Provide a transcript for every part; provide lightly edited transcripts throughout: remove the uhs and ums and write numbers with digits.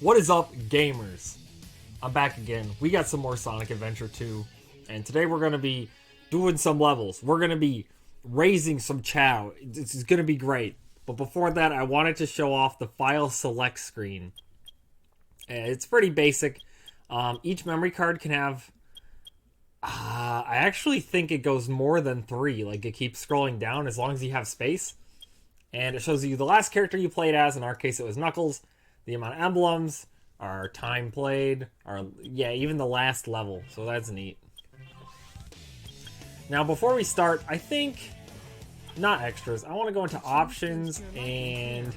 What is up, gamers? I'm back again. We got some more Sonic Adventure 2, and today we're going to be doing some levels. We're going to be raising some chow. It's going to be great. But before that, I wanted to show off the file select screen. It's pretty basic. Each memory card can have... I actually think it goes more than 3. Like, it keeps scrolling down as long as you have space. And it shows you the last character you played as. In our case, it was Knuckles. The amount of emblems, our time played, even the last level. So that's neat. Now, before we start, I think... Not extras. I want to go into options and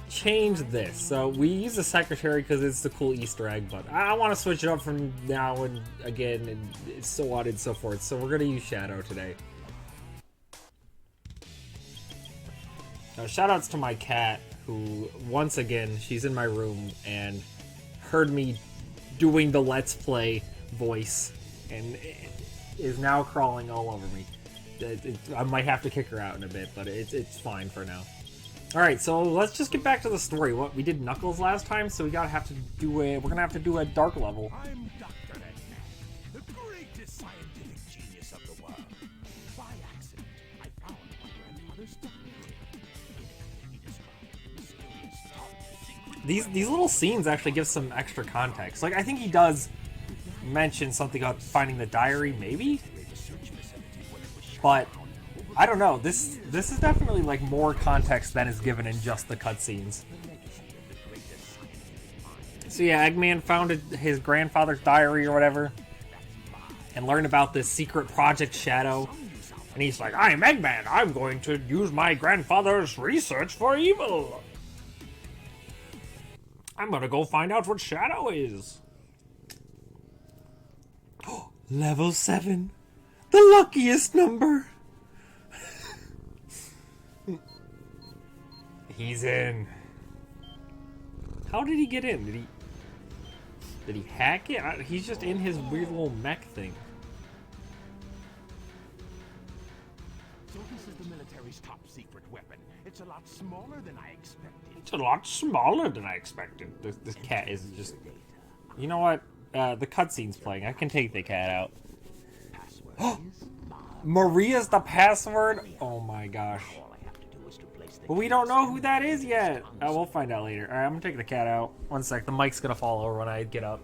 change this. So we use the secretary because it's the cool Easter egg, but I want to switch it up from now and again and so on and so forth. So we're going to use Shadow today. Now, shoutouts to my cat, who, once again, she's in my room and heard me doing the Let's Play voice and is now crawling all over me. I might have to kick her out in a bit, but it's fine for now. Alright, so let's just get back to the story. We did Knuckles last time, so we're gonna have to do a dark level. I'm Dr. Eggman, the greatest scientific genius of the world. By accident, I found my grandfather's diary. He described mysterious top secret... These little scenes actually give some extra context. Like, I think he does mention something about finding the diary, maybe? But I don't know. This is definitely like more context than is given in just the cutscenes. So yeah, Eggman found his grandfather's diary or whatever, and learned about this secret Project Shadow. And he's like, "I'm Eggman. I'm going to use my grandfather's research for evil. I'm gonna go find out what Shadow is." Level 7. The luckiest number. He's in. How did he get in? Did he hack it? He's just in his weird little mech thing. So this is the military's top secret weapon. It's a lot smaller than I expected. It's a lot smaller than I expected. This cat is just... You know what? The cutscene's playing. I can take the cat out. Maria's the password? Oh my gosh. But we don't know who that is yet. We'll find out later. Alright, I'm gonna take the cat out. One sec, the mic's gonna fall over when I get up.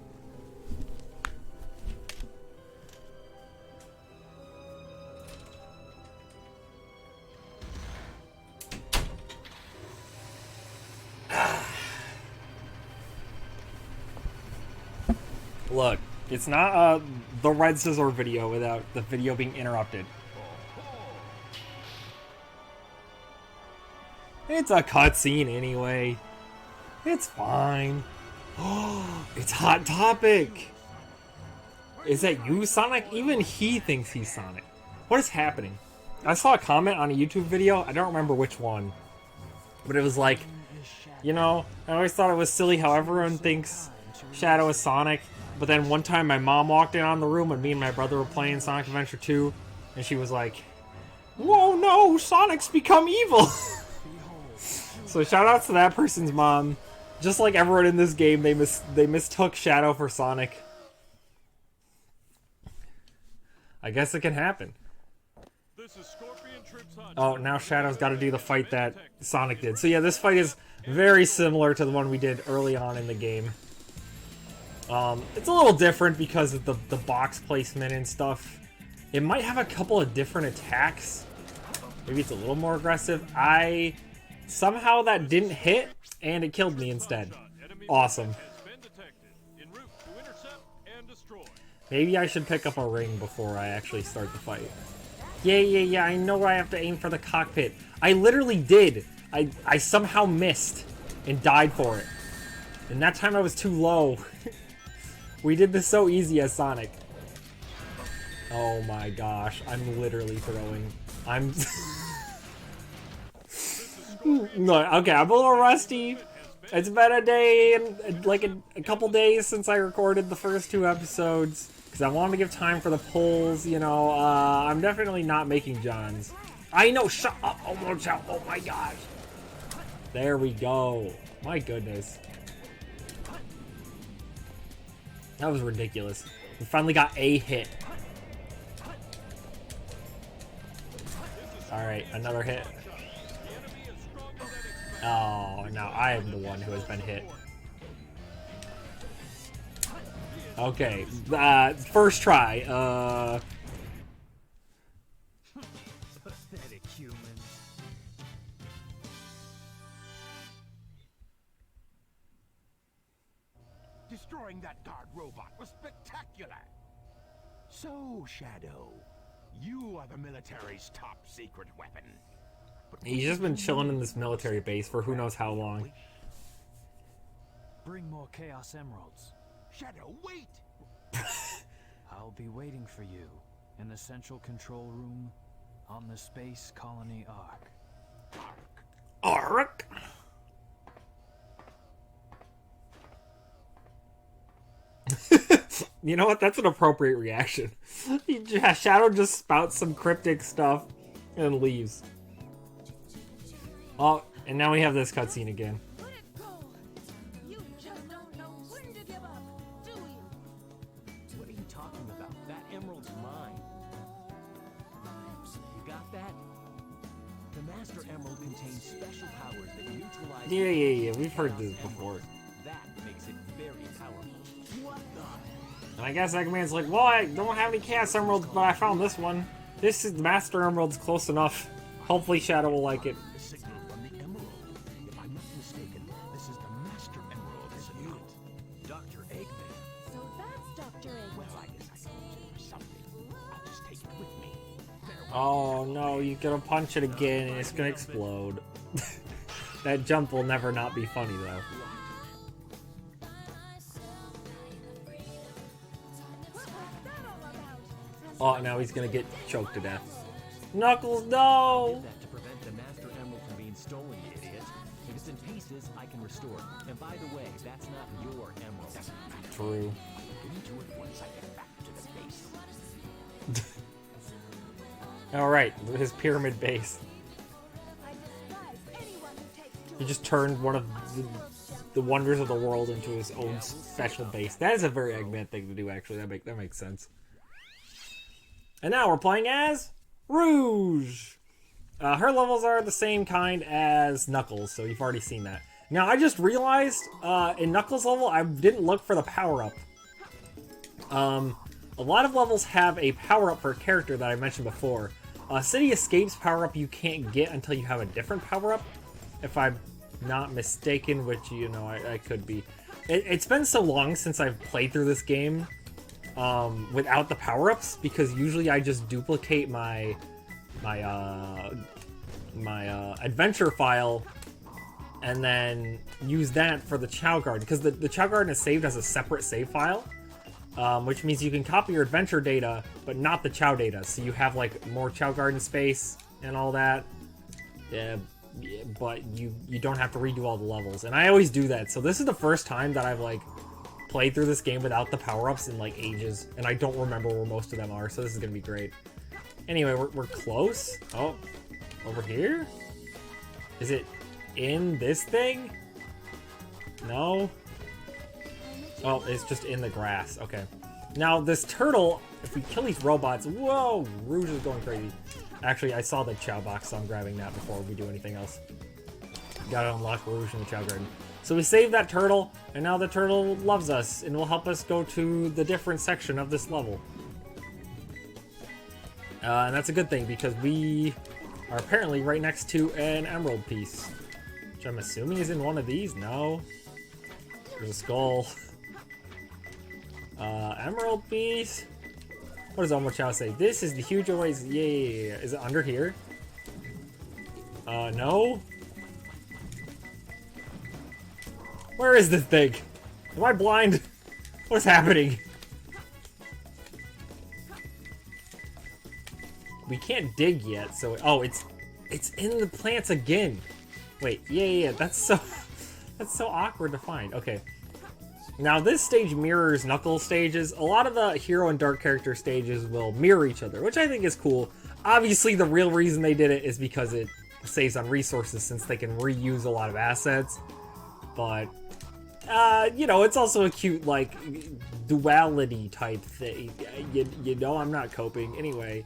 Look, it's not the Red Scissor video without the video being interrupted. It's a cutscene anyway. It's fine. Oh, it's Hot Topic. Is that you, Sonic? Even he thinks he's Sonic. What is happening? I saw a comment on a YouTube video. I don't remember which one. But it was like, you know, I always thought it was silly how everyone thinks Shadow is Sonic. But then one time my mom walked in on the room when me and my brother were playing Sonic Adventure 2. And she was like, "Whoa, no, Sonic's become evil." So shout out to that person's mom. Just like everyone in this game, they mistook Shadow for Sonic. I guess it can happen. Oh, now Shadow's got to do the fight that Sonic did. So yeah, this fight is very similar to the one we did early on in the game. It's a little different because of the box placement and stuff. It might have a couple of different attacks. Maybe it's a little more aggressive. Somehow that didn't hit, and it killed me instead. Awesome. Maybe I should pick up a ring before I actually start the fight. Yeah, I know I have to aim for the cockpit. I literally did. I somehow missed and died for it. And that time I was too low. We did this so easy as Sonic. Oh my gosh, I'm literally throwing. No, okay, I'm a little rusty. It's been a day and like a couple days since I recorded the first 2 episodes because I wanted to give time for the polls. You know, I'm definitely not making Johns. I know. Shut up! Oh my gosh! There we go. My goodness. That was ridiculous. We finally got a hit. Alright, another hit. Oh, now I am the one who has been hit. Okay, first try. Pathetic humans. Destroying that guard robot was spectacular. So, Shadow, you are the military's top secret weapon. But He's just been chilling in this military base for who knows how long. Bring more Chaos Emeralds. Shadow, wait! I'll be waiting for you in the central control room on the Space Colony Ark. Ark. You know what? That's an appropriate reaction. Shadow just spouts some cryptic stuff and leaves. Oh, and now we have this cutscene again. Let it go. You just don't know when to give up, do you? What are you talking about? That emerald's mine. You got that? The Master Emerald contains special powers that neutralize... Yeah. We've heard this before. That makes it very powerful. What the... And I guess Eggman's like, well, I don't have any Chaos Emeralds, but I found this one. This is the Master Emerald's close enough. Hopefully Shadow will like it. The signal from the emerald. If I'm not mistaken, this is the Master Emerald, is it not? Dr. Eggman. So that's Dr. Eggman. Well, I guess I can use it for something. I'll just take it with me. Farewell. Oh no, you're gonna punch it again and it's gonna explode. That jump will never not be funny though. Oh, now he's gonna get choked to death. Knuckles, no! That to prevent the Master Emerald from being stolen, you idiot. If it's in pieces, I can restore it. And by the way, that's not your emerald. True. I'll get into it once I get back to the base. Alright, his pyramid base. I despise anyone who takes too He just turned one of the wonders of the world into his own special base. That is a very Eggman thing to do, actually. That makes sense. And now we're playing as Rouge. Her levels are the same kind as Knuckles, so you've already seen that. Now, I just realized in Knuckles' level, I didn't look for the power-up. A lot of levels have a power-up for a character that I mentioned before. City Escape's power-up you can't get until you have a different power-up, if I'm not mistaken, which, you know, I could be. It's been so long since I've played through this game without the power-ups, because usually I just duplicate my adventure file and then use that for the Chao Garden, because the Chao Garden is saved as a separate save file, which means you can copy your adventure data but not the Chao data, so you have like more Chao Garden space and all that. Yeah, but you don't have to redo all the levels, and I always do that. So this is the first time that I've like played through this game without the power-ups in like ages, and I don't remember where most of them are, so this is gonna be great. Anyway, we're close. Oh, over here? Is it in this thing? No? Oh, it's just in the grass. Okay. Now, this turtle, if we kill these robots... Whoa! Rouge is going crazy. Actually, I saw the Chao box, so I'm grabbing that before we do anything else. Gotta unlock Rouge in the Chao Garden. So we saved that turtle, and now the turtle loves us, and will help us go to the different section of this level. And that's a good thing, because we are apparently right next to an emerald piece. Which I'm assuming is in one of these? No. There's a skull. Emerald piece? What does Omochao say? This is the huge oasis. Yeah. Is it under here? No? Where is this thing? Am I blind? What's happening? We can't dig yet, so... Oh, it's in the plants again. Wait, yeah. That's so awkward to find. Okay. Now, this stage mirrors Knuckles stages. A lot of the Hero and Dark character stages will mirror each other, which I think is cool. Obviously, the real reason they did it is because it saves on resources, since they can reuse a lot of assets. But You know, it's also a cute, like, duality type thing. You know I'm not coping. Anyway,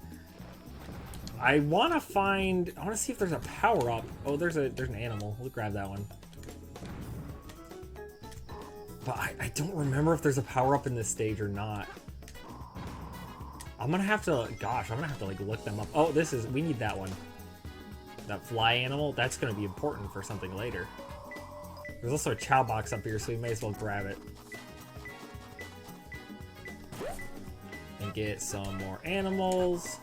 I want to see if there's a power-up. Oh, there's an animal. We'll grab that one. But I don't remember if there's a power-up in this stage or not. I'm gonna have to, like, look them up. Oh, we need that one. That fly animal, that's gonna be important for something later. There's also a Chow box up here, so we may as well grab it. And get some more animals.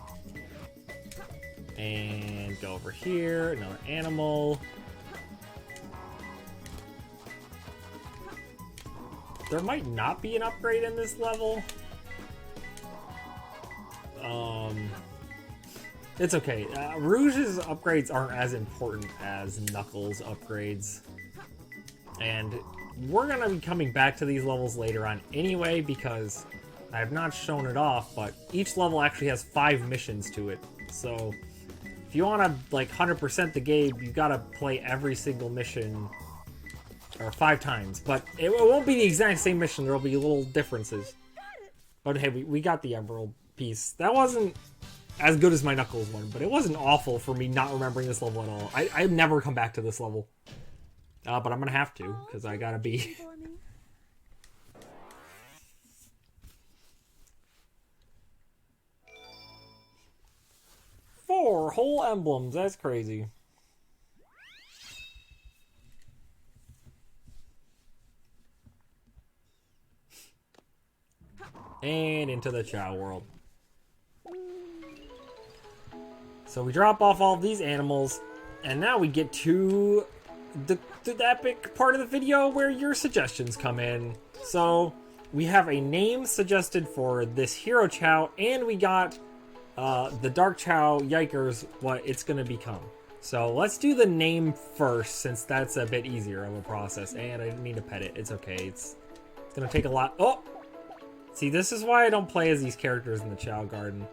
And go over here, another animal. There might not be an upgrade in this level. It's okay. Rouge's upgrades aren't as important as Knuckles' upgrades. And we're gonna be coming back to these levels later on anyway, because I have not shown it off, but each level actually has 5 missions to it. So if you want to, like, 100% the game, you gotta play every single mission, or 5 times. But it won't be the exact same mission, there'll be little differences. But hey, we got the Emerald piece. That wasn't as good as my Knuckles one, but it wasn't awful for me not remembering this level at all. I've never come back to this level. But I'm gonna have to, because I gotta be... For me. 4 whole emblems, that's crazy. And into the Chow world. So we drop off all of these animals, and now we get to the epic part of the video where your suggestions come in. So we have a name suggested for this Hero Chow, and we got the Dark Chow Yikers, what it's gonna become. So let's do the name first, since that's a bit easier of a process. And I didn't mean to pet it. It's okay. It's gonna take a lot. Oh! See, this is why I don't play as these characters in the Chow Garden.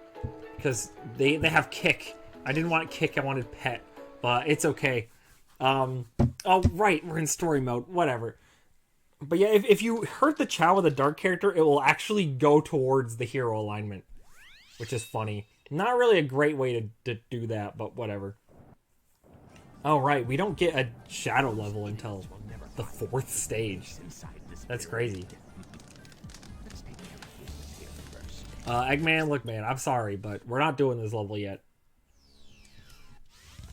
Because they have Kick. I didn't want Kick, I wanted Pet. But it's okay. Oh, right, we're in story mode. Whatever. But yeah, if you hurt the Chow with a dark character, it will actually go towards the hero alignment. Which is funny. Not really a great way to do that, but whatever. Oh, right, we don't get a shadow level until the 4th stage. That's crazy. Eggman, look, man, I'm sorry, but we're not doing this level yet.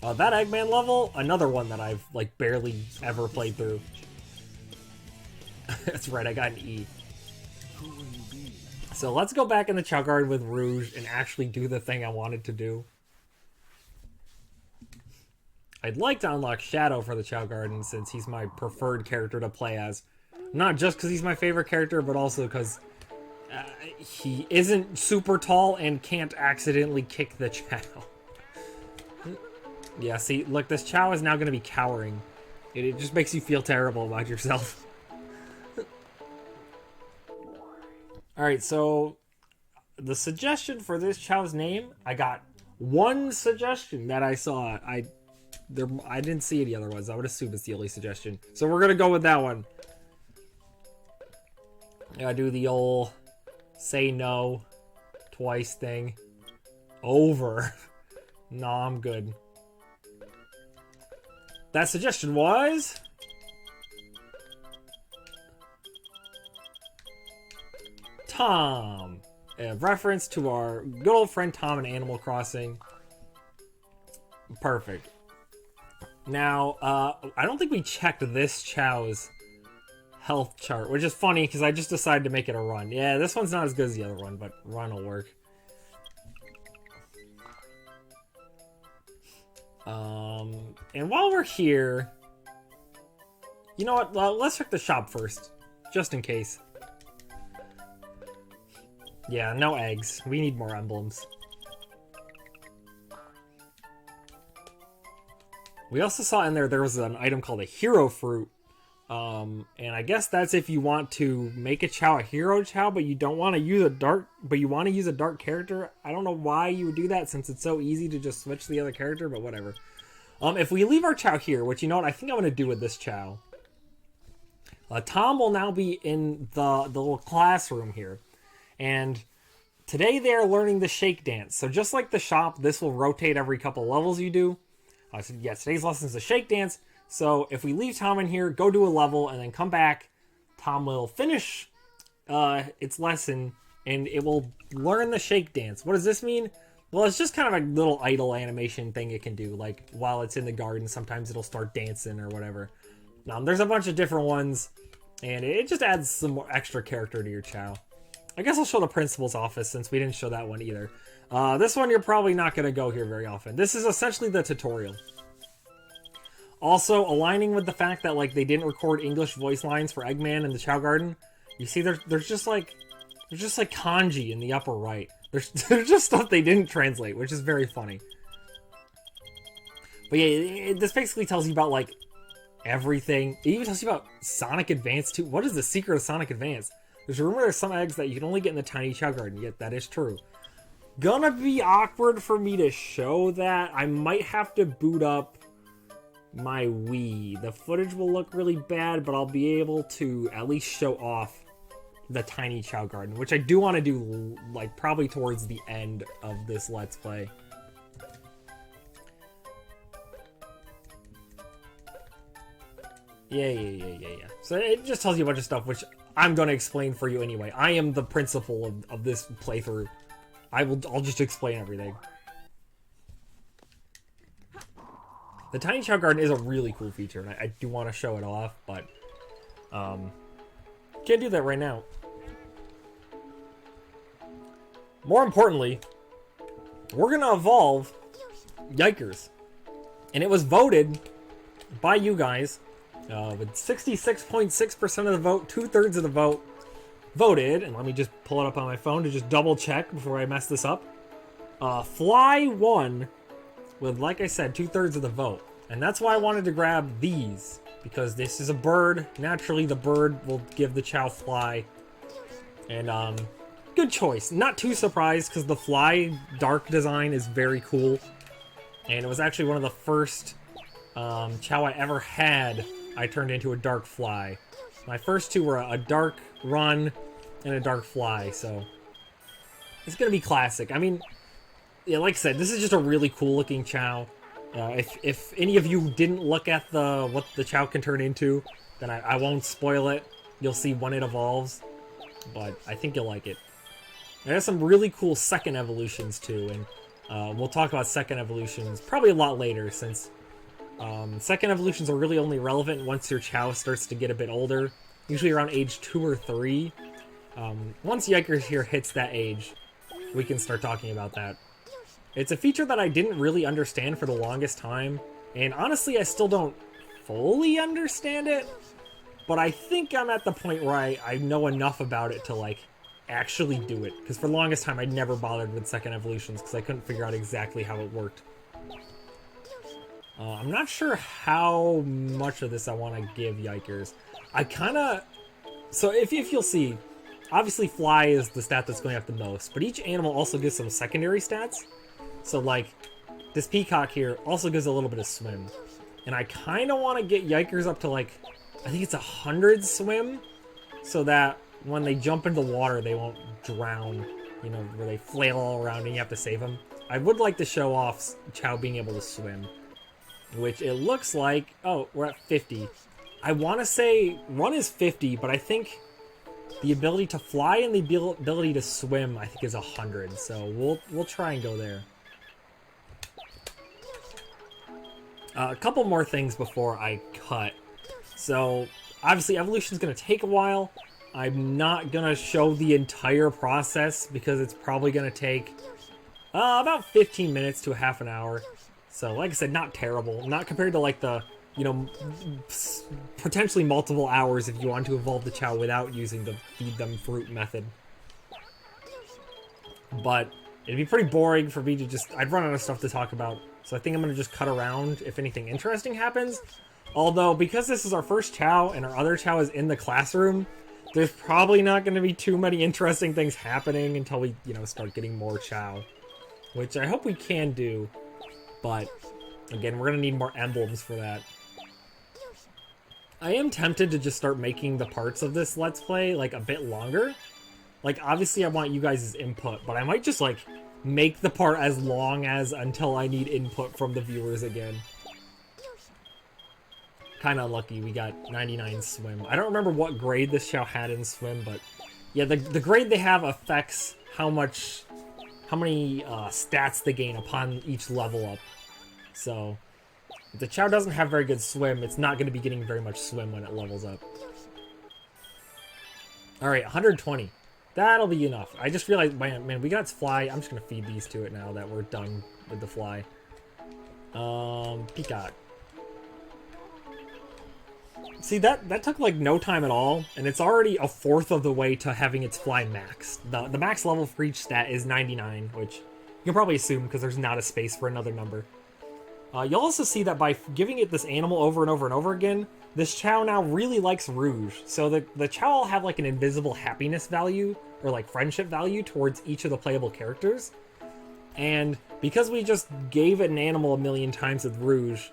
That Eggman level, another one that I've, like, barely ever played through. That's right, I got an E. So let's go back in the Chow Garden with Rouge and actually do the thing I wanted to do. I'd like to unlock Shadow for the Chow Garden, since he's my preferred character to play as. Not just because he's my favorite character, but also because he isn't super tall and can't accidentally kick the Chow. Yeah, see, look, this Chow is now going to be cowering. It just makes you feel terrible about yourself. Alright, so the suggestion for this Chow's name, I got one suggestion that I saw. I didn't see any other ones. I would assume it's the only suggestion. So we're going to go with that one. I do the old say no twice thing. Over. Nah, I'm good. That suggestion was... Tom. A reference to our good old friend Tom in Animal Crossing. Perfect. Now, I don't think we checked this Chow's health chart, which is funny because I just decided to make it a run. Yeah, this one's not as good as the other one, but run will work. And while we're here, you know what? Let's check the shop first, just in case. Yeah, no eggs. We need more emblems. We also saw in there was an item called a Hero Fruit. And I guess that's if you want to make a Chow a Hero Chow, but you don't want to use a dark, but you want to use a dark character. I don't know why you would do that, since it's so easy to just switch to the other character, but whatever. If we leave our Chow here, which, you know what, I think I'm going to do with this Chow. Tom will now be in the little classroom here. And today they are learning the shake dance. So just like the shop, this will rotate every couple levels you do. So yeah, today's lesson is the shake dance. So if we leave Tom in here, go do a level, and then come back, Tom will finish its lesson, and it will learn the shake dance. What does this mean? Well, it's just kind of a little idle animation thing it can do. Like, while it's in the garden, sometimes it'll start dancing or whatever. There's a bunch of different ones, and it just adds some more extra character to your Chow. I guess I'll show the principal's office, since we didn't show that one either. This one, you're probably not going to go here very often. This is essentially the tutorial. Also, aligning with the fact that, like, they didn't record English voice lines for Eggman in the Chow Garden, you see there's just like kanji in the upper right. There's just stuff they didn't translate, which is very funny. But yeah, this basically tells you about, like, everything. It even tells you about Sonic Advance too. What is the secret of Sonic Advance? There's a rumor there's some eggs that you can only get in the tiny Chow Garden, yet that is true. Gonna be awkward for me to show that. I might have to boot up my Wii. The footage will look really bad, but I'll be able to at least show off the tiny Chow Garden, which I do want to do, like, probably towards the end of this Let's Play. Yeah. So it just tells you a bunch of stuff, which I'm going to explain for you anyway. I am the principal of this playthrough. I'll just explain everything. The Tiny Chow Garden is a really cool feature, and I do want to show it off, but can't do that right now. More importantly, we're going to evolve Yikers. And it was voted by you guys with 66.6% of the vote, 2/3 of the vote voted. And let me just pull it up on my phone to just double check before I mess this up. Fly won with, like I said, 2/3 of the vote. And that's why I wanted to grab these, because this is a bird. Naturally, the bird will give the Chow Fly. And, good choice. Not too surprised, because the Fly dark design is very cool. And it was actually one of the first Chow I ever had I turned into a dark Fly. My first two were a dark Run and a dark Fly, so it's gonna be classic. I mean, yeah, like I said, this is just a really cool looking Chow. If any of you didn't look at what the Chow can turn into, then I won't spoil it. You'll see when it evolves, but I think you'll like it. It has some really cool second evolutions too, and we'll talk about second evolutions probably a lot later, since second evolutions are really only relevant once your Chow starts to get a bit older, usually around age 2 or 3. Once Yikers here hits that age, we can start talking about that. It's a feature that I didn't really understand for the longest time, and honestly I still don't fully understand it, but I think I'm at the point where I know enough about it to, like, actually do it, because for the longest time I never bothered with second evolutions because I couldn't figure out exactly how it worked. I'm not sure how much of this I want to give Yikers. So if you'll see, obviously Fly is the stat that's going up the most, but each animal also gives some secondary stats. So, like, this peacock here also gives a little bit of swim. And I kind of want to get Yikers up to, like, I think it's 100 swim, so that when they jump into the water, they won't drown, you know, where they flail all around and you have to save them. I would like to show off Chow being able to swim, which it looks like, oh, we're at 50. I want to say Run is 50, but I think the ability to fly and the ability to swim, I think, is 100. So we'll try and go there. A couple more things before I cut. So, obviously, evolution is going to take a while. I'm not going to show the entire process because it's probably going to take about 15 minutes to a half an hour. So, like I said, not terrible. Not compared to, like, the, you know, potentially multiple hours if you want to evolve the Chow without using the feed them fruit method. But it'd be pretty boring for me to just... I'd run out of stuff to talk about. So I think I'm going to just cut around if anything interesting happens. Although, because this is our first Chow and our other Chow is in the classroom, there's probably not going to be too many interesting things happening until we, you know, start getting more Chow. Which I hope we can do. But, again, we're going to need more emblems for that. I am tempted to just start making the parts of this Let's Play, like, a bit longer. Like, obviously I want you guys' input, but I might just, like, make the part as long as until I need input from the viewers again. Kinda lucky we got 99 swim. I don't remember what grade this Chao had in swim, but yeah, the grade they have affects how many stats they gain upon each level up. So, if the Chao doesn't have very good swim, it's not going to be getting very much swim when it levels up. Alright, 120. That'll be enough. I just realized, man, we got its fly. I'm just going to feed these to it now that we're done with the fly. Peacock. See, that took like no time at all, and it's already a fourth of the way to having its fly maxed. The max level for each stat is 99, which you can probably assume because there's not a space for another number. You'll also see that by giving it this animal over and over and over again, this Chao now really likes Rouge. So the Chao will have like an invisible happiness value, or like friendship value towards each of the playable characters. And because we just gave it an animal a million times with Rouge,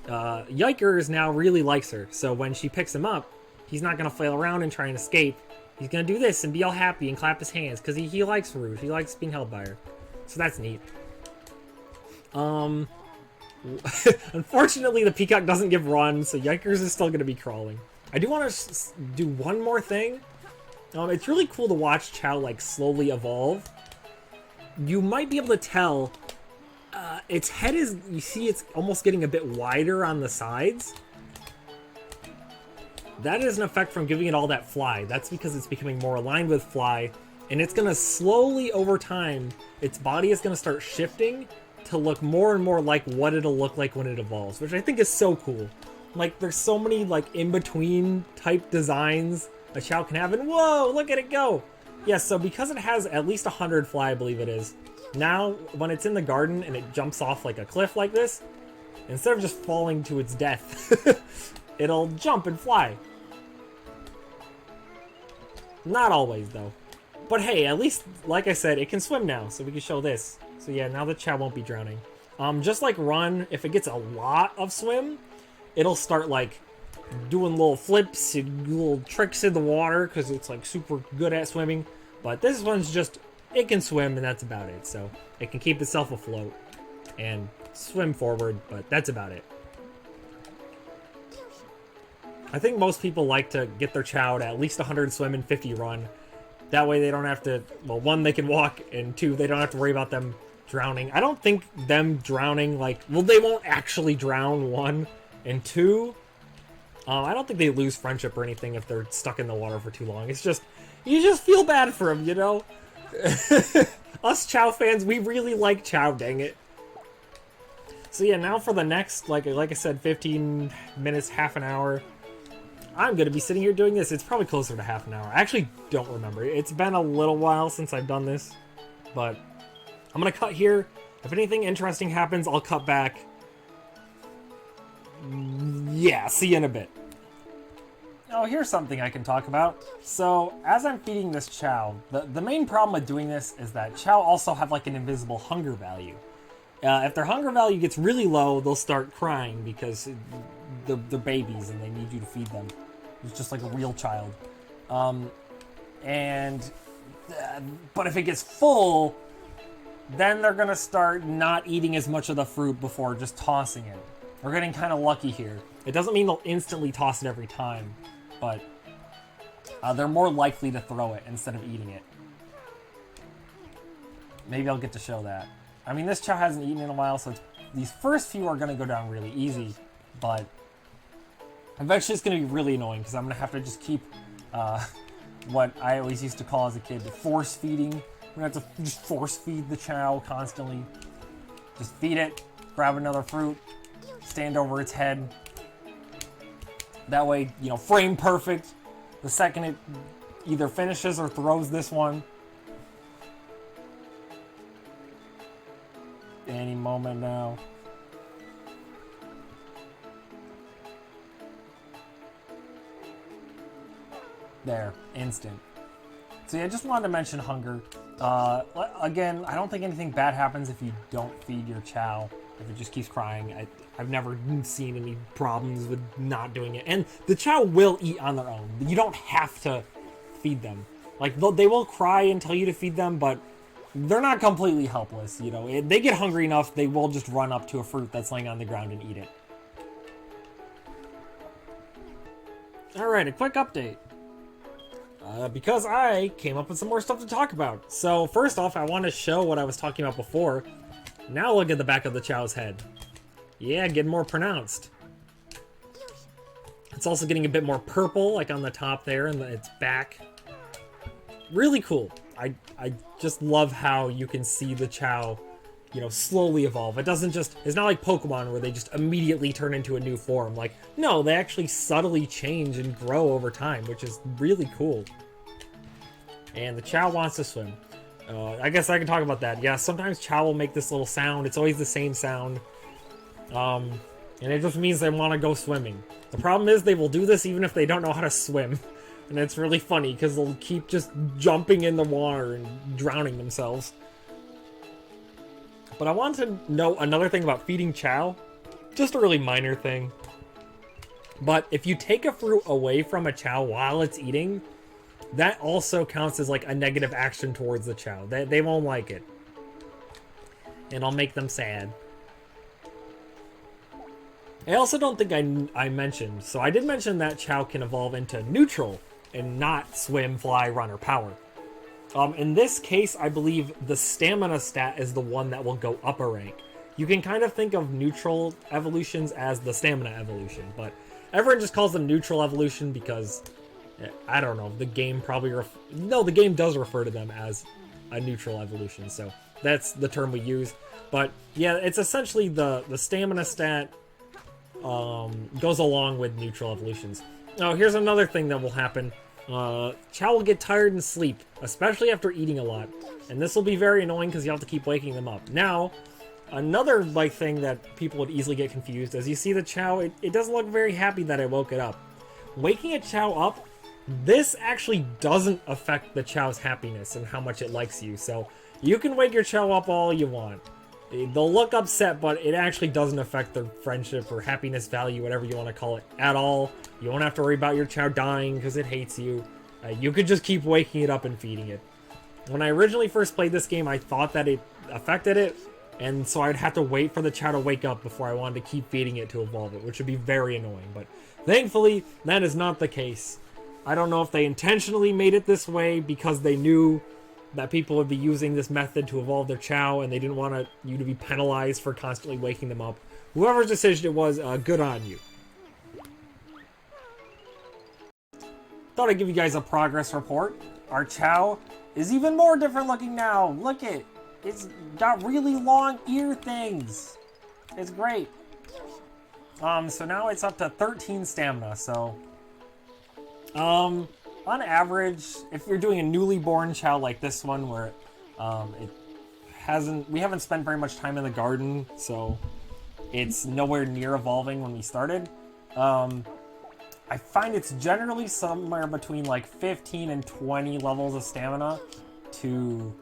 Yikers now really likes her, so when she picks him up, he's not going to flail around and try and escape. He's going to do this and be all happy and clap his hands, because he likes Rouge. He likes being held by her. So that's neat. Unfortunately, the Peacock doesn't give run, so Yikers is still going to be crawling. I do want to do one more thing. It's really cool to watch Chao, like, slowly evolve. You might be able to tell... its head is, you see it's almost getting a bit wider on the sides. That is an effect from giving it all that fly. That's because it's becoming more aligned with fly, and it's going to slowly, over time, its body is going to start shifting to look more and more like what it'll look like when it evolves, which I think is so cool. Like, there's so many, like, in-between type designs a Chao can have, and whoa, look at it go! Yes, so because it has at least 100 fly, I believe it is, now, when it's in the garden and it jumps off like a cliff like this, instead of just falling to its death, it'll jump and fly. Not always, though. But hey, at least, like I said, it can swim now, so we can show this. So yeah, now the Chao won't be drowning. Just like Run, if it gets a lot of swim, it'll start, like, doing little flips and little tricks in the water, because it's, like, super good at swimming. But this one's just... it can swim, and that's about it. So it can keep itself afloat and swim forward, but that's about it. I think most people like to get their Chao to at least 100 swim and 50 run. That way they don't have to, well, one, they can walk, and two, they don't have to worry about them drowning. I don't think them drowning, like, well, they won't actually drown, one, and two, I don't think they lose friendship or anything if they're stuck in the water for too long. It's just, you just feel bad for them, you know? Us Chao fans, we really like Chao, dang it. So yeah, now for the next, like I said, 15 minutes, half an hour, I'm going to be sitting here doing this. It's probably closer to half an hour. I actually don't remember. It's been a little while since I've done this, but I'm going to cut here. If anything interesting happens, I'll cut back. Yeah, see you in a bit. Oh, here's something I can talk about. So, as I'm feeding this Chao, the main problem with doing this is that Chao also have like an invisible hunger value. If their hunger value gets really low, they'll start crying because they're babies and they need you to feed them. It's just like a real child. But if it gets full, then they're gonna start not eating as much of the fruit before just tossing it. We're getting kind of lucky here. It doesn't mean they'll instantly toss it every time, but they're more likely to throw it instead of eating it. Maybe I'll get to show that. I mean, this Chao hasn't eaten in a while, so these first few are going to go down really easy, but eventually it's going to be really annoying because I'm going to have to just keep what I always used to call as a kid force feeding. I'm going to have to just force feed the Chao constantly. Just feed it, grab another fruit, stand over its head. That way, you know, frame perfect. The second it either finishes or throws this one, any moment now. There, instant. So yeah, I just wanted to mention hunger. Again, I don't think anything bad happens if you don't feed your Chao. if it just keeps crying. I've never seen any problems with not doing it. And the Chow will eat on their own. You don't have to feed them. Like, they will cry and tell you to feed them, but they're not completely helpless, you know. If they get hungry enough, they will just run up to a fruit that's laying on the ground and eat it. Alright, a quick update. Because I came up with some more stuff to talk about. So, first off, I want to show what I was talking about before. Now look at the back of the Chow's head. Yeah, getting more pronounced. It's also getting a bit more purple, like on the top there, and its back. Really cool. I just love how you can see the Chow, you know, slowly evolve. It doesn't just, it's not like Pokemon where they just immediately turn into a new form. Like, no, they actually subtly change and grow over time, which is really cool. And the Chow wants to swim. I guess I can talk about that. Yeah, sometimes Chow will make this little sound. It's always the same sound. And it just means they want to go swimming. The problem is they will do this even if they don't know how to swim. And it's really funny because they'll keep just jumping in the water and drowning themselves. But I want to know another thing about feeding Chow. Just a really minor thing. But if you take a fruit away from a Chow while it's eating, that also counts as like a negative action towards the Chow. They won't like it. And I'll make them sad. I also don't think I mentioned, so I did mention that Chow can evolve into neutral and not swim, fly, run, or power. In this case, I believe the stamina stat is the one that will go up a rank. You can kind of think of neutral evolutions as the stamina evolution, but everyone just calls them neutral evolution because, I don't know, the game probably... No, the game does refer to them as a neutral evolution, so that's the term we use. But yeah, it's essentially the stamina stat goes along with neutral evolutions. Now, here's another thing that will happen. Chow will get tired and sleep, especially after eating a lot. And this will be very annoying because you have to keep waking them up. Now, another like thing that people would easily get confused is you see the Chow, it doesn't look very happy that I woke it up. Waking a Chow up, this actually doesn't affect the Chow's happiness and how much it likes you. So you can wake your Chow up all you want. They'll look upset, but it actually doesn't affect their friendship or happiness value, whatever you want to call it, at all. You won't have to worry about your Chow dying because it hates you. You could just keep waking it up and feeding it. When I originally first played this game, I thought that it affected it, and so I'd have to wait for the Chow to wake up before I wanted to keep feeding it to evolve it, which would be very annoying. But thankfully, that is not the case. I don't know if they intentionally made it this way because they knew that people would be using this method to evolve their Chow, and they didn't want you to be penalized for constantly waking them up. Whoever's decision it was, good on you. Thought I'd give you guys a progress report. Our Chow is even more different looking now. Look it. It's got really long ear things. It's great. So now it's up to 13 stamina, so... on average, if you're doing a newly born Chow like this one, where we haven't spent very much time in the garden, so it's nowhere near evolving when we started. I find it's generally somewhere between like 15 and 20 levels of stamina to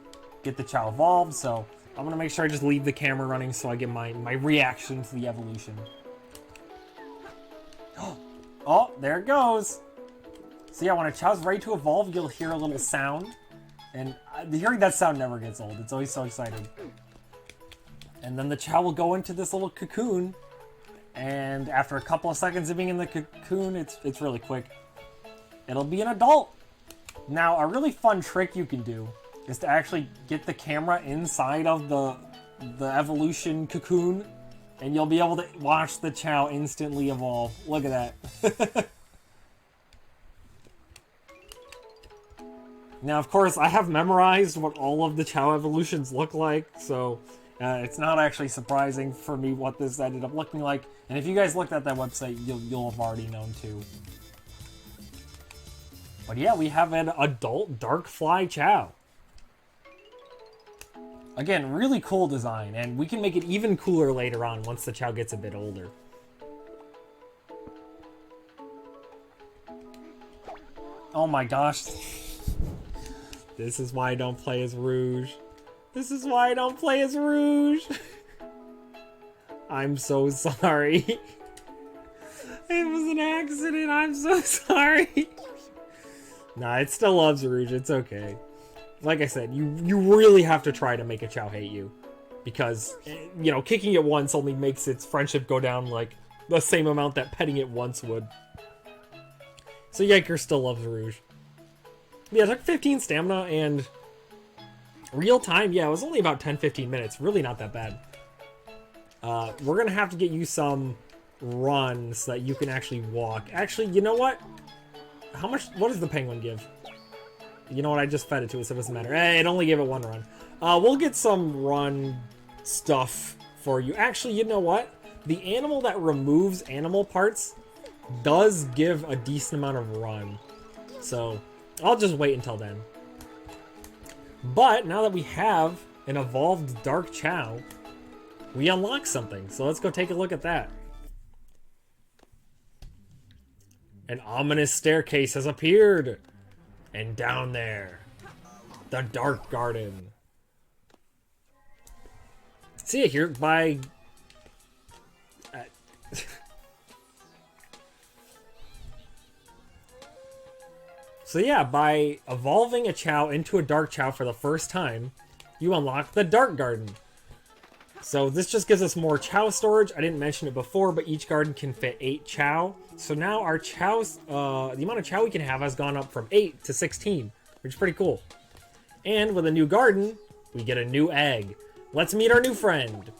get the Chow evolved, so I'm gonna make sure I just leave the camera running so I get my reaction to the evolution. Oh, there it goes! So yeah, when a Chow's ready to evolve, you'll hear a little sound. And hearing that sound never gets old. It's always so exciting. And then the Chow will go into this little cocoon. And after a couple of seconds of being in the cocoon, it's really quick. It'll be an adult. Now, a really fun trick you can do is to actually get the camera inside of the evolution cocoon. And you'll be able to watch the Chow instantly evolve. Look at that. Now, of course, I have memorized what all of the Chow evolutions look like, so it's not actually surprising for me what this ended up looking like. And if you guys looked at that website, you'll have already known too. But yeah, we have an adult Darkfly Chow. Again, really cool design, and we can make it even cooler later on once the Chow gets a bit older. Oh my gosh. This is why I don't play as Rouge. This is why I don't play as Rouge. I'm so sorry. It was an accident. I'm so sorry. Nah, it still loves Rouge. It's okay. Like I said, you really have to try to make a Chow hate you. Because, you know, kicking it once only makes its friendship go down like the same amount that petting it once would. So Yiker still loves Rouge. Yeah, it took 15 stamina and real time, yeah, it was only about 10-15 minutes. Really not that bad. We're gonna have to get you some runs so that you can actually walk. Actually, you know what? What does the penguin give? You know what? I just fed it to it, so it doesn't matter. It only gave it 1 run. We'll get some run stuff for you. Actually, you know what? The animal that removes animal parts does give a decent amount of run. So, I'll just wait until then. But, now that we have an evolved Dark Chow, we unlock something. So let's go take a look at that. An ominous staircase has appeared. And down there, the Dark Garden. See it here by... So yeah, by evolving a Chow into a Dark Chow for the first time, you unlock the Dark Garden. So this just gives us more Chow storage. I didn't mention it before, but each garden can fit 8 Chow. So now our Chows, the amount of Chow we can have has gone up from 8 to 16, which is pretty cool. And with a new garden, we get a new egg. Let's meet our new friend.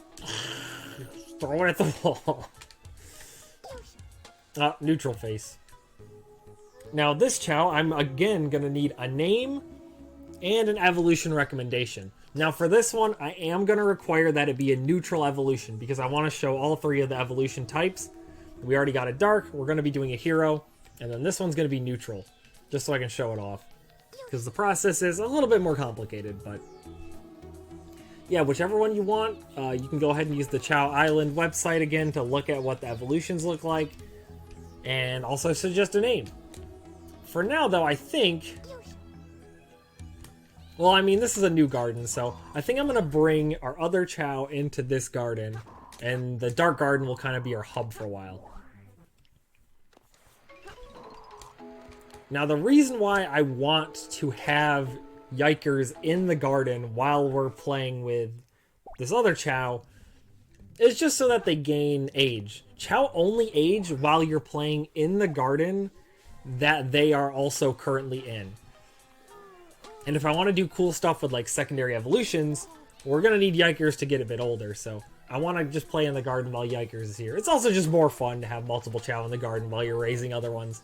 Throw it at the wall. Neutral face. Now this Chow, I'm again going to need a name and an evolution recommendation. Now for this one, I am going to require that it be a neutral evolution because I want to show all 3 of the evolution types. We already got a dark, we're going to be doing a hero, and then this one's going to be neutral, just so I can show it off. Because the process is a little bit more complicated, but... yeah, whichever one you want, you can go ahead and use the Chow Island website again to look at what the evolutions look like, and also suggest a name. For now, though, I think... well, I mean, this is a new garden, so I think I'm going to bring our other Chow into this garden, and the Dark Garden will kind of be our hub for a while. Now, the reason why I want to have Yikers in the garden while we're playing with this other Chow is just so that they gain age. Chow only age while you're playing in the garden that they are also currently in. And if I want to do cool stuff with like secondary evolutions, we're going to need Yikers to get a bit older, so I want to just play in the garden while Yikers is here. It's also just more fun to have multiple Chow in the garden while you're raising other ones.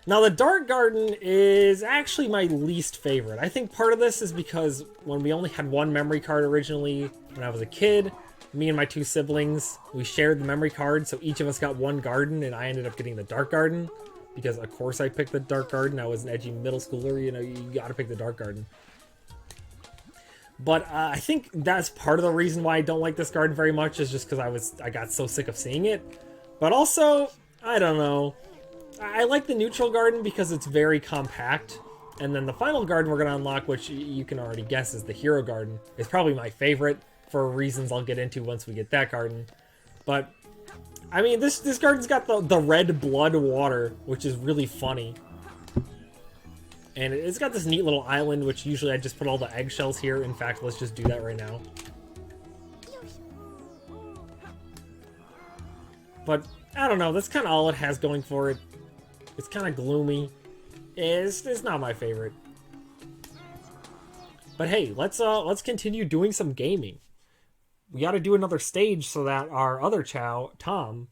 Now, the Dark Garden is actually my least favorite. I think part of this is because when we only had 1 memory card originally when I was a kid, me and my 2 siblings, we shared the memory card, so each of us got 1 garden, and I ended up getting the Dark Garden. Because, of course, I picked the Dark Garden. I was an edgy middle schooler, you know, you gotta pick the Dark Garden. But I think that's part of the reason why I don't like this garden very much, is just because I got so sick of seeing it. But also, I don't know. I like the neutral garden because it's very compact. And then the final garden we're going to unlock, which you can already guess is the hero garden, is probably my favorite for reasons I'll get into once we get that garden. But, I mean, this garden's got the red blood water, which is really funny. And it's got this neat little island, which usually I just put all the eggshells here. In fact, let's just do that right now. But, I don't know, that's kind of all it has going for it. It's kind of gloomy. It's not my favorite. But hey, let's continue doing some gaming. We got to do another stage so that our other Chow, Tom,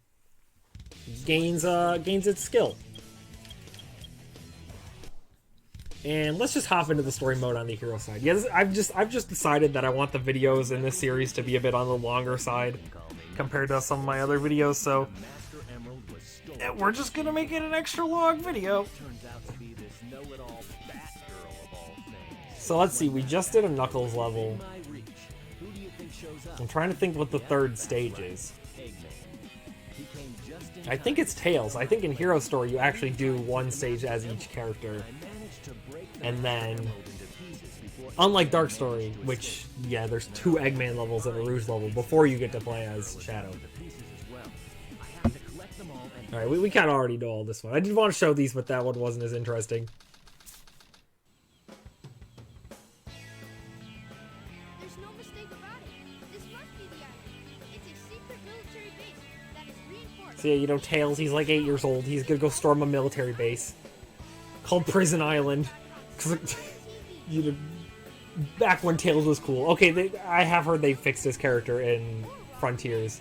gains its skill. And let's just hop into the story mode on the hero side. Yes, I've just decided that I want the videos in this series to be a bit on the longer side compared to some of my other videos, so we're just gonna make it an extra long video. So let's see, we just did a Knuckles level. I'm trying to think what the third stage is. I think it's Tails. I think in Hero Story you actually do one stage as each character. And then Unlike Dark Story, which, yeah, there's 2 Eggman levels and a Rouge level before you get to play as Shadow. The pieces as well. I have to collect them all and Alright, we kind of already know all this one. I did want to show these, but that one wasn't as interesting. There's no mistake about it. This must be the island. It's a secret military base that is reinforced. So yeah, you know, Tails, he's like 8 years old. He's gonna go storm a military base called Prison Island. 'Cause, you know, back when Tails was cool. Okay, I have heard they fixed his character in Frontiers,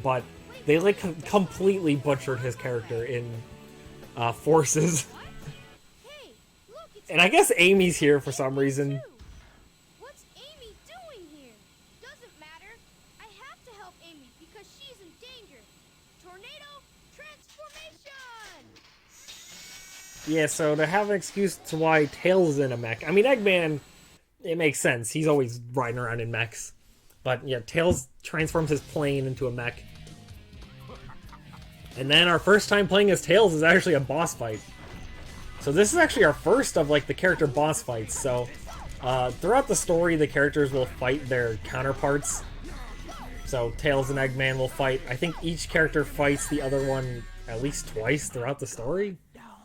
but they like completely butchered his character in Forces. Hey, look, it's And I guess Amy's here for some reason. What's Amy doing here? Doesn't matter. I have to help Amy because she's in danger. Tornado transformation! Yeah, so to have an excuse to why Tails is in a mech. I mean, Eggman, it makes sense. He's always riding around in mechs. But yeah, Tails transforms his plane into a mech. And then our first time playing as Tails is actually a boss fight. So this is actually our first of like the character boss fights. So throughout the story, the characters will fight their counterparts. So Tails and Eggman will fight. I think each character fights the other one at least twice throughout the story.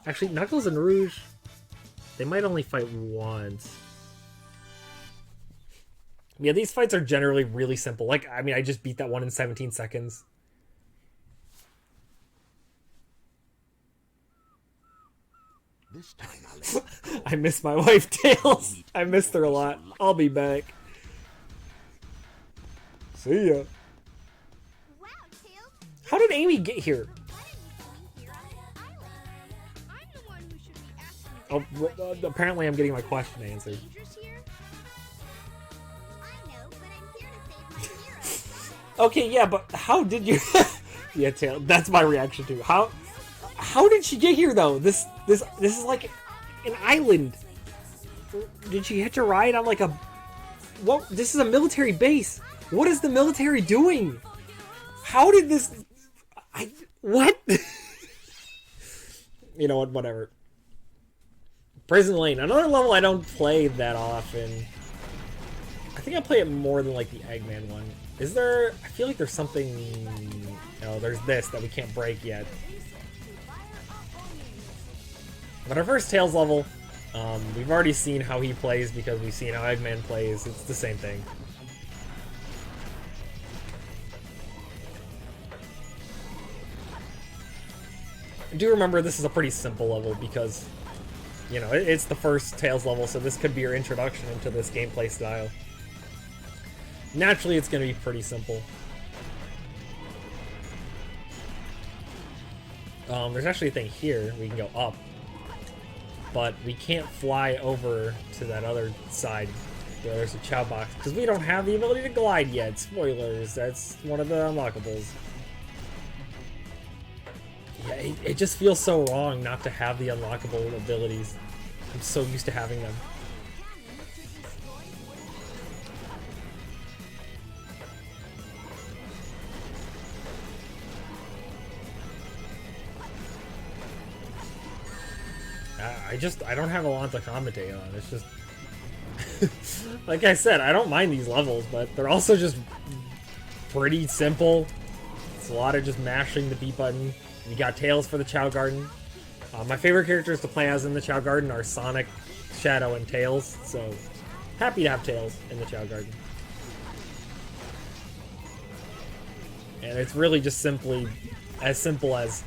Actually, Knuckles and Rouge, they might only fight once. Yeah, these fights are generally really simple. Like, I mean, I just beat that one in 17 seconds. This time I'll let I miss my wife, Tails. I missed her a lot. I'll be back. See ya. Wow, Tails, How did Amy get here? what are you doing here on this island? I'm the one who should be asking Oh, that question. apparently I'm getting my question answered. Dangerous here? I know, but I'm here to save my hero. Okay, yeah, but how did you... yeah, Tails, that's my reaction too. How did she get here, though? This is like an island. Did she hitch a ride on like a... What? This is a military base. What is the military doing? How did this... What? You know what, whatever. Prison Lane. Another level I don't play that often. I think I play it more than like the Eggman one. Is there... I feel like there's something... No, there's this that we can't break yet. But our first Tails level, we've already seen how he plays because we've seen how Eggman plays. It's the same thing. I do remember this is a pretty simple level because, you know, it's the first Tails level, so this could be your introduction into this gameplay style. Naturally, it's going to be pretty simple. There's actually a thing here. We can go up. But we can't fly over to that other side where there's a Chow box because we don't have the ability to glide yet. Spoilers, that's one of the unlockables. Yeah, it just feels so wrong not to have the unlockable abilities. I'm so used to having them. I don't have a lot to commentate on. It's just, like I said, I don't mind these levels, but they're also just pretty simple. It's a lot of just mashing the B button. You got Tails for the Chow Garden. My favorite characters to play as in the Chow Garden are Sonic, Shadow, and Tails, so happy to have Tails in the Chow Garden. And it's really just simply as simple as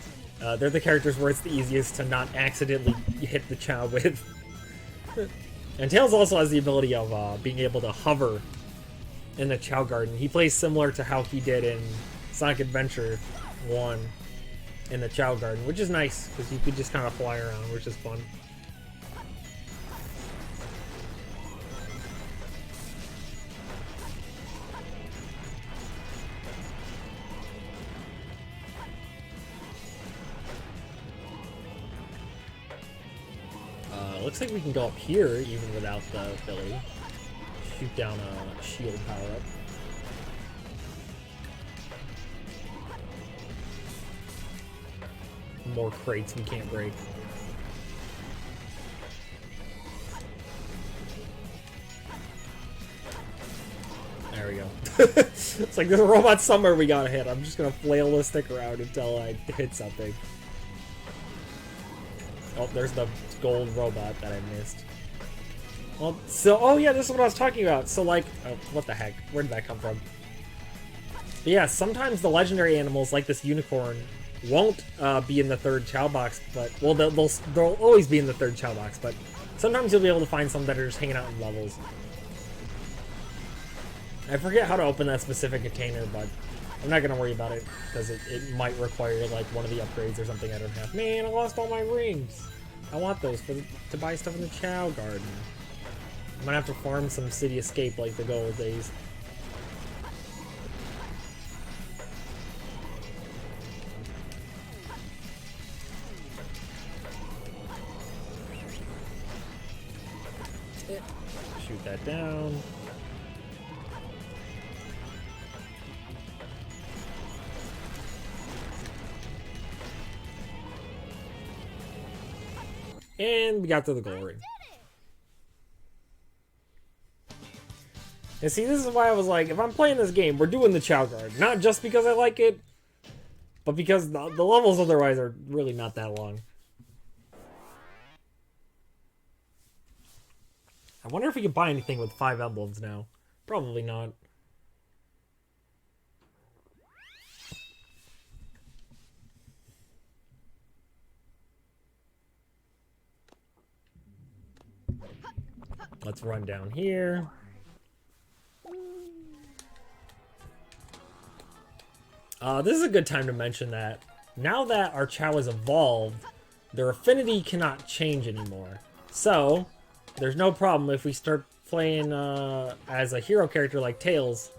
they're the characters where it's the easiest to not accidentally hit the Chow with. And Tails also has the ability of being able to hover in the Chow Garden. He plays similar to how he did in Sonic Adventure 1 in the Chow Garden, which is nice, because you could just kind of fly around, which is fun. Looks like we can go up here even without the ability. Shoot down a shield power-up. More crates we can't break. go. It's like there's a robot somewhere we gotta hit. I'm just gonna flail the stick around until I hit something. Oh, there's the gold robot that I missed. Well, so, oh yeah, this is what I was talking about. So like, oh, what the heck? Where did that come from? But yeah, sometimes the legendary animals, like this unicorn, won't be in the third Chow box, but, well, they'll always be in the third Chow box, but sometimes you'll be able to find some that are just hanging out in levels. I forget how to open that specific container, but I'm not gonna worry about it, because it might require, like, one of the upgrades or something I don't have. Man, I lost all my rings! I want those to buy stuff in the Chow Garden. I'm gonna have to farm some City Escape like the good old days. Shoot that down. And we got to the goal ring. And see, this is why I was like, if I'm playing this game, we're doing the Chow Guard. Not just because I like it, but because the levels otherwise are really not that long. I wonder if we can buy anything with 5 emblems now. Probably not. Let's run down here. This is a good time to mention that now that our Chow is evolved, their affinity cannot change anymore. So, there's no problem if we start playing as a hero character like Tails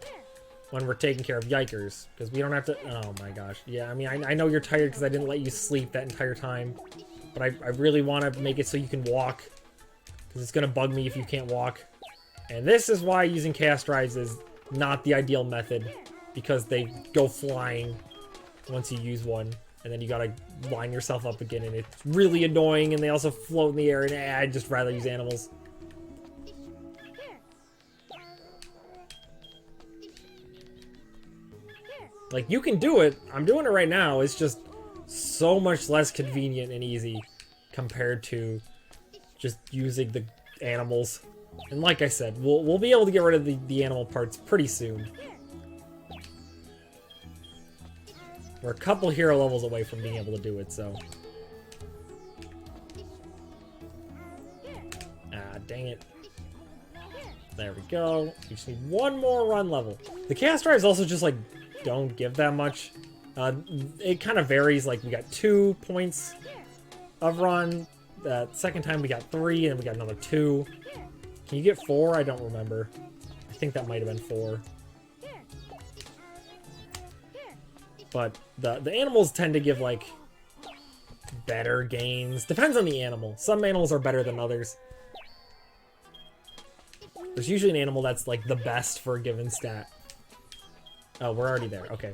when we're taking care of Yikers. Because we don't have to... Oh my gosh. Yeah, I mean, I know you're tired because I didn't let you sleep that entire time. But I really want to make it so you can walk. Because it's going to bug me if you can't walk. And this is why using Chaos Drives is not the ideal method. Because they go flying once you use one. And then you gotta line yourself up again. And it's really annoying. And they also float in the air. And I'd just rather use animals. Like, you can do it. I'm doing it right now. It's just so much less convenient and easy compared to just using the animals. And like I said, we'll be able to get rid of the animal parts pretty soon. We're a couple hero levels away from being able to do it, so... Ah, dang it. There we go. We just need one more run level. The Chaos Drives also just, like, don't give that much. It kind of varies. Like, we got 2 points of run. The second time we got 3, and we got another 2. Can you get 4? I don't remember. I think that might have been 4. But the animals tend to give, like, better gains. Depends on the animal. Some animals are better than others. There's usually an animal that's, like, the best for a given stat. Oh, we're already there. Okay.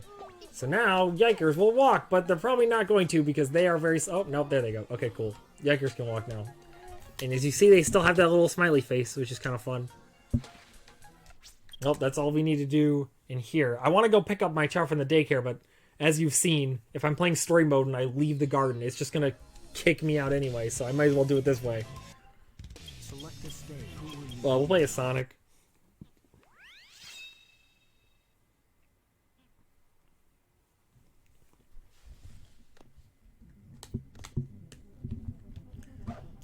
So now, Yikers will walk, but they're probably not going to because they are very... Oh, nope, there they go. Okay, cool. Yikers can walk now. And as you see, they still have that little smiley face, which is kind of fun. Nope, that's all we need to do in here. I want to go pick up my Chow from the daycare, but as you've seen, if I'm playing story mode and I leave the garden, it's just going to kick me out anyway, so I might as well do it this way. Select a stage. Well, we'll play as Sonic.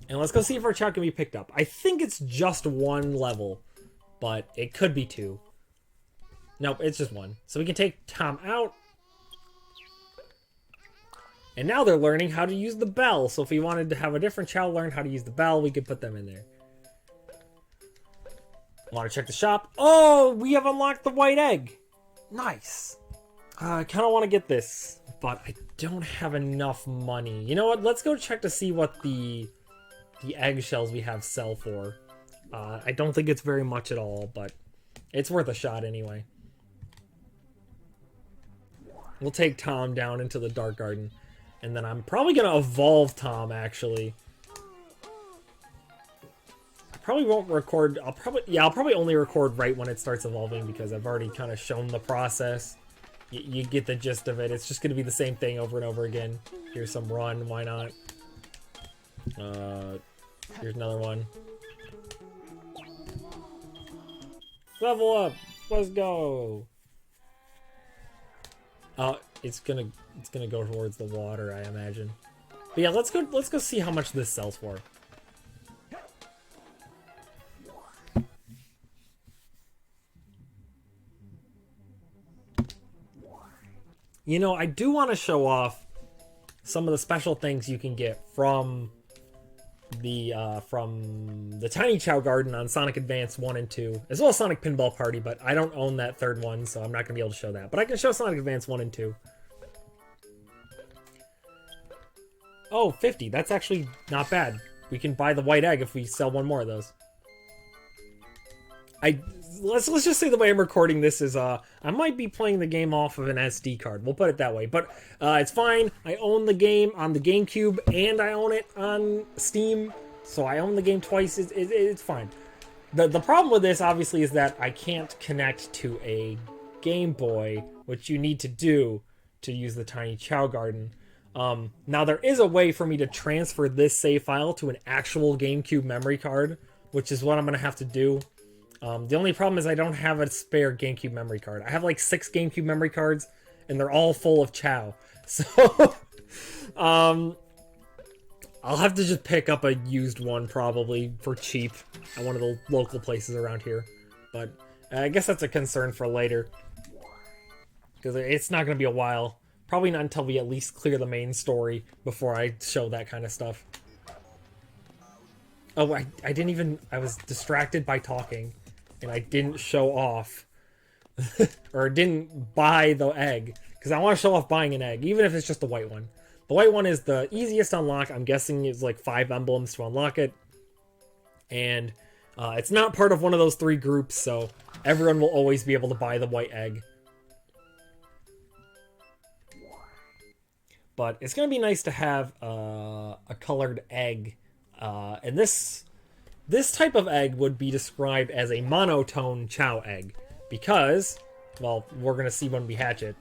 And let's go see if our Chow can be picked up. I think it's just 1 level, but it could be 2. Nope, it's just 1. So we can take Tom out. And now they're learning how to use the bell. So if we wanted to have a different Chow learn how to use the bell, we could put them in there. Want to check the shop? Oh, we have unlocked the white egg. Nice. I kind of want to get this, but I don't have enough money. You know what? Let's go check to see what the eggshells we have sell for. I don't think it's very much at all, but it's worth a shot anyway. We'll take Tom down into the Dark Garden, and then I'm probably going to evolve Tom, actually. Probably won't record. I'll probably only record right when it starts evolving because I've already kind of shown the process. You get the gist of it. It's just going to be the same thing over and over again. Here's some run. Why not? Here's another one. Level up. Let's go. It's gonna go towards the water, I imagine. But yeah, let's go see how much this sells for. You know, I do want to show off some of the special things you can get from the Tiny Chow Garden on Sonic Advance 1 and 2, as well as Sonic Pinball Party, but I don't own that third one, so I'm not going to be able to show that. But I can show Sonic Advance 1 and 2. Oh, 50. That's actually not bad. We can buy the white egg if we sell one more of those. Let's just say the way I'm recording this is I might be playing the game off of an SD card. We'll put it that way. But it's fine. I own the game on the GameCube and I own it on Steam. So I own the game twice. It's fine. The problem with this obviously is that I can't connect to a Game Boy, which you need to do to use the Tiny Chow Garden. Now there is a way for me to transfer this save file to an actual GameCube memory card, which is what I'm going to have to do. The only problem is I don't have a spare GameCube memory card. I have like 6 GameCube memory cards, and they're all full of Chow. So, I'll have to just pick up a used one probably for cheap at one of the local places around here. But I guess that's a concern for later, because it's not going to be a while. Probably not until we at least clear the main story before I show that kind of stuff. Oh, I didn't even... I was distracted by talking. And I didn't show off. Or didn't buy the egg. Because I want to show off buying an egg. Even if it's just the white one. The white one is the easiest to unlock. I'm guessing it's like 5 emblems to unlock it. And it's not part of one of those 3 groups. So everyone will always be able to buy the white egg. But it's going to be nice to have a colored egg. And this type of egg would be described as a monotone Chow egg. Because, well, we're going to see when we hatch it.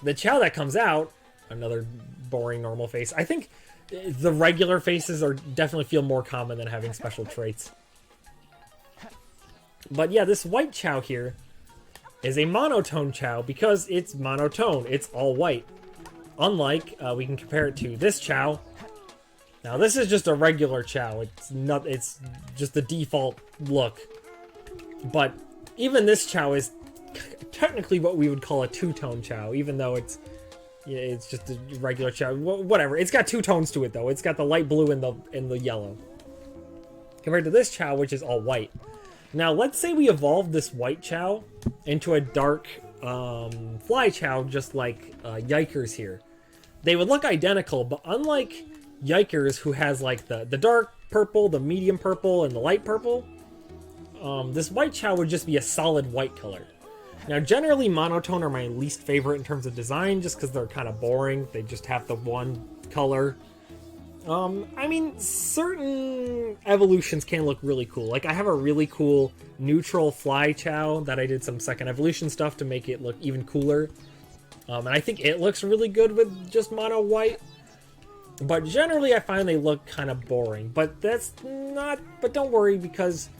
The Chow that comes out, another boring normal face. I think the regular faces definitely feel more common than having special traits. But yeah, this white Chow here is a monotone Chow because it's monotone. It's all white. Unlike, we can compare it to this Chow. Now this is just a regular Chow. It's just the default look. But even this Chow is technically what we would call a two-tone Chow, even though it's just a regular Chow. Whatever. It's got 2 tones to it though. It's got the light blue and the yellow. Compared to this Chow, which is all white. Now let's say we evolved this white Chow into a dark fly Chow, just like Yikers here. They would look identical, but unlike Yikers, who has like the dark purple, the medium purple, and the light purple, this white Chow would just be a solid white color. Now generally monotone are my least favorite in terms of design, just because they're kind of boring. They just have the one color. I mean, certain evolutions can look really cool. Like, I have a really cool neutral fly Chow that I did some second evolution stuff to make it look even cooler. And I think it looks really good with just mono white. But generally, I find they look kind of boring. But that's not... But don't worry, because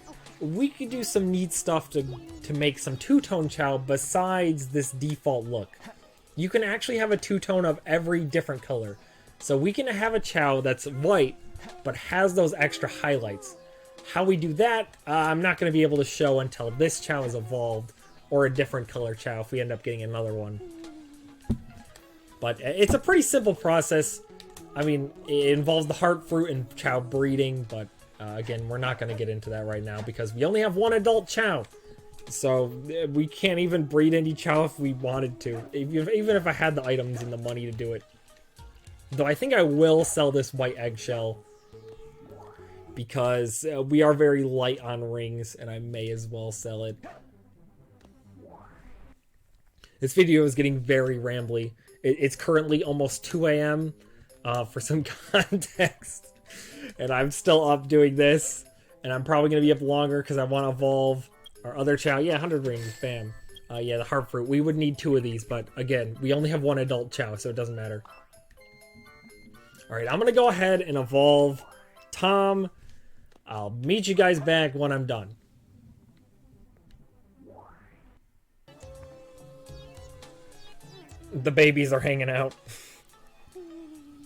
we could do some neat stuff to make some two-tone Chow besides this default look. You can actually have a two-tone of every different color. So we can have a Chow that's white, but has those extra highlights. How we do that, I'm not going to be able to show until this Chow is evolved, or a different color Chow if we end up getting another one. But it's a pretty simple process. I mean, it involves the heart fruit and Chow breeding, but again, we're not going to get into that right now because we only have one adult Chow. So we can't even breed any Chow if we wanted to, even if I had the items and the money to do it. Though I think I will sell this white eggshell because we are very light on rings and I may as well sell it. This video is getting very rambly. It's currently almost 2 a.m. For some context. And I'm still up doing this. And I'm probably going to be up longer because I want to evolve our other chow. Yeah, 100 rings, bam. Yeah, the heart fruit. We would need 2 of these, but again, we only have 1 adult chow, so it doesn't matter. Alright, I'm going to go ahead and evolve Tom. I'll meet you guys back when I'm done. The babies are hanging out.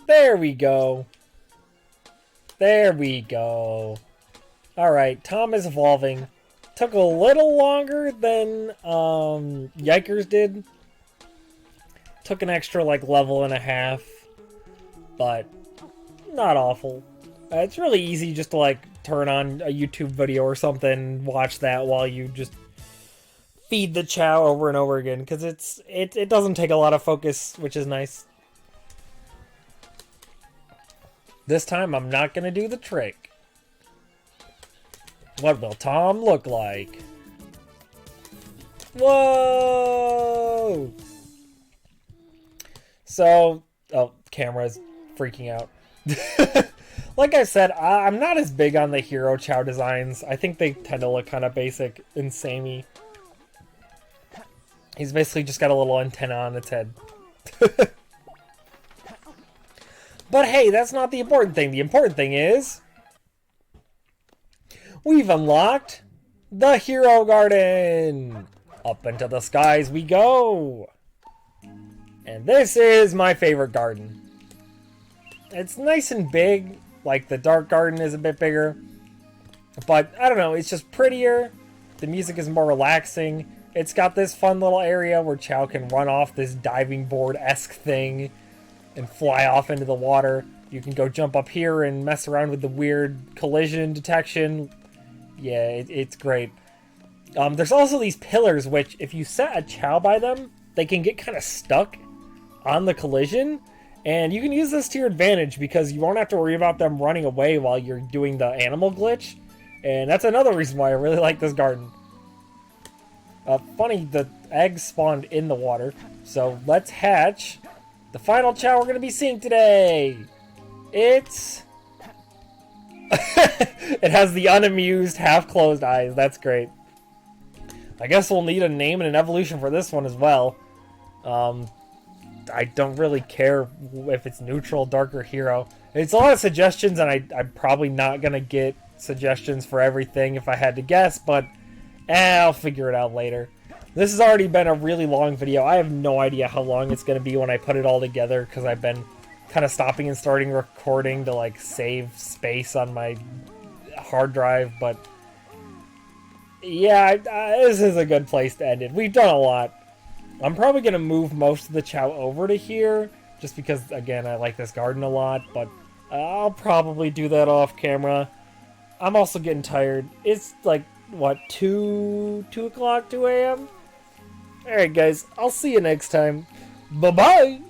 There we go. There we go. Alright, Tom is evolving. Took a little longer than Yikers did. Took an extra like level and a half. But not awful. It's really easy just to like turn on a YouTube video or something, watch that while you just feed the chow over and over again, because it doesn't take a lot of focus, which is nice. This time I'm not gonna do the trick. What will Tom look like? Whoa! So, oh, camera's freaking out. Like I said, I'm not as big on the hero chow designs. I think they tend to look kind of basic and samey. He's basically just got a little antenna on its head. But hey, that's not the important thing. The important thing is we've unlocked the Hero Garden. Up into the skies we go. And this is my favorite garden. It's nice and big, like the Dark Garden is a bit bigger. But I don't know, it's just prettier. The music is more relaxing. It's got this fun little area where Chow can run off this diving board-esque thing and fly off into the water. You can go jump up here and mess around with the weird collision detection. Yeah, it's great. There's also these pillars, which if you set a Chow by them, they can get kind of stuck on the collision. And you can use this to your advantage because you won't have to worry about them running away while you're doing the animal glitch. And that's another reason why I really like this garden. Funny, the eggs spawned in the water. So let's hatch the final Chow we're going to be seeing today. It's... It has the unamused, half-closed eyes. That's great. I guess we'll need a name and an evolution for this one as well. I don't really care if it's neutral, dark, or hero. It's a lot of suggestions, and I'm probably not going to get suggestions for everything if I had to guess, but I'll figure it out later. This has already been a really long video. I have no idea how long it's going to be when I put it all together, because I've been kind of stopping and starting recording to like save space on my hard drive, but yeah, this is a good place to end it. We've done a lot. I'm probably going to move most of the Chow over to here, just because, again, I like this garden a lot, but I'll probably do that off camera. I'm also getting tired. It's like, what, 2 o'clock, 2 a.m.? Alright guys, I'll see you next time. Bye-bye!